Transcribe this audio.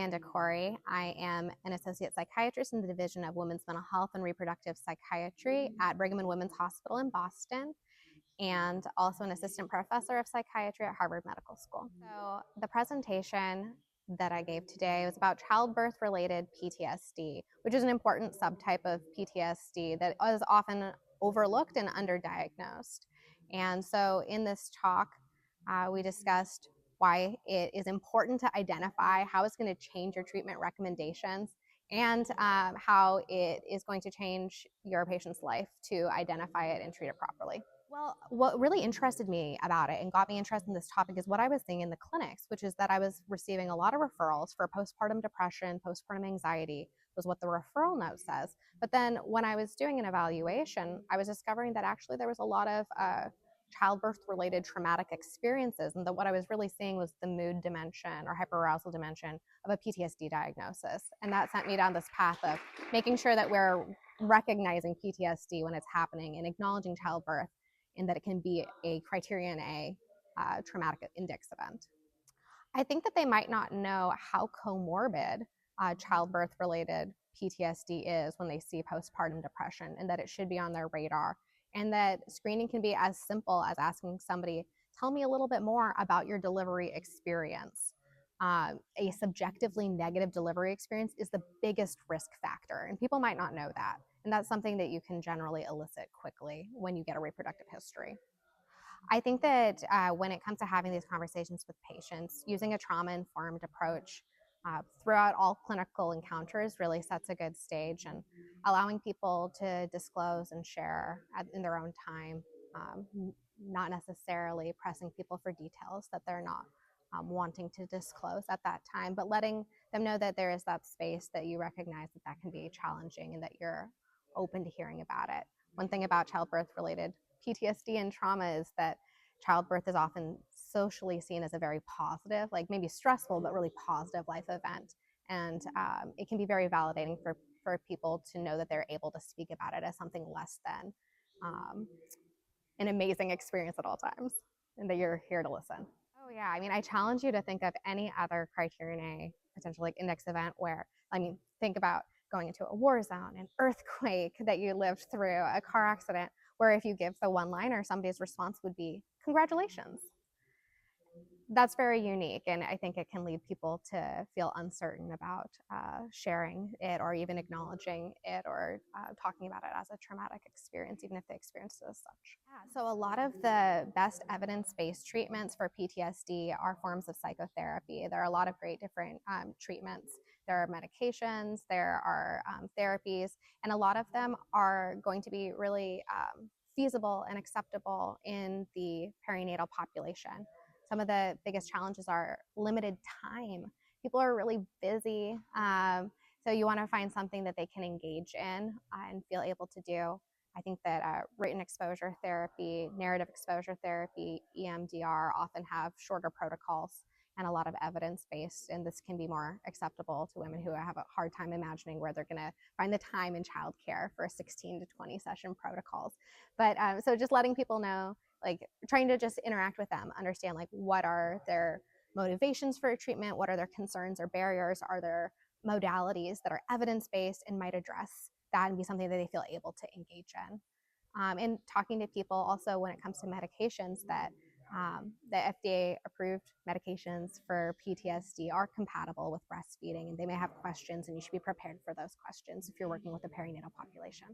Amanda Koire. I am an associate psychiatrist in the Division of Women's Mental Health and Reproductive Psychiatry at Brigham and Women's Hospital in Boston, and also an assistant professor of psychiatry at Harvard Medical School. So the presentation that I gave today was about childbirth-related PTSD, which is an important subtype of PTSD that is often overlooked and underdiagnosed. And so in this talk, we discussed why it is important to identify how it's going to change your treatment recommendations and how it is going to change your patient's life to identify it and treat it properly. Well, what really interested me about it and got me interested in this topic is what I was seeing in the clinics, which is that I was receiving a lot of referrals for postpartum depression, postpartum anxiety, was what the referral note says. But then when I was doing an evaluation, I was discovering that actually there was a lot of childbirth-related traumatic experiences, and that what I was really seeing was the mood dimension or hyperarousal dimension of a PTSD diagnosis. And that sent me down this path of making sure that we're recognizing PTSD when it's happening and acknowledging childbirth, and that it can be a criterion A traumatic index event. I think that they might not know how comorbid childbirth-related PTSD is when they see postpartum depression, and that it should be on their radar, and that screening can be as simple as asking somebody, tell me a little bit more about your delivery experience. A subjectively negative delivery experience is the biggest risk factor, and people might not know that. And that's something that you can generally elicit quickly when you get a reproductive history. I think that when it comes to having these conversations with patients, using a trauma-informed approach throughout all clinical encounters really sets a good stage, and allowing people to disclose and share in their own time, not necessarily pressing people for details that they're not wanting to disclose at that time, but letting them know that there is that space, that you recognize that that can be challenging and that you're open to hearing about it. One thing about childbirth-related PTSD and trauma is that childbirth is often socially seen as a very positive, like maybe stressful, but really positive life event. And it can be very validating for people to know that they're able to speak about it as something less than an amazing experience at all times, and that you're here to listen. Oh yeah, I mean, I challenge you to think of any other criterion A potential like index event where, think about going into a war zone, an earthquake that you lived through, a car accident, where if you give the one-liner, somebody's response would be, congratulations. That's very unique, and I think it can lead people to feel uncertain about sharing it, or even acknowledging it, or talking about it as a traumatic experience, even if they experienced it as such. Yeah, so a lot of the best evidence-based treatments for PTSD are forms of psychotherapy. There are a lot of great different treatments. There are medications, there are therapies, and a lot of them are going to be really feasible and acceptable in the perinatal population. Some of the biggest challenges are limited time. People are really busy, so you want to find something that they can engage in and feel able to do. I think that written exposure therapy, narrative exposure therapy, EMDR often have shorter protocols and a lot of evidence-based, and this can be more acceptable to women who have a hard time imagining where they're going to find the time in childcare for 16 to 20 session protocols. But so just letting people know, like trying to just interact with them, understand like what are their motivations for treatment, what are their concerns or barriers, are there modalities that are evidence-based and might address that and be something that they feel able to engage in. And talking to people also when it comes to medications, that the FDA-approved medications for PTSD are compatible with breastfeeding, and they may have questions, and you should be prepared for those questions if you're working with a perinatal population.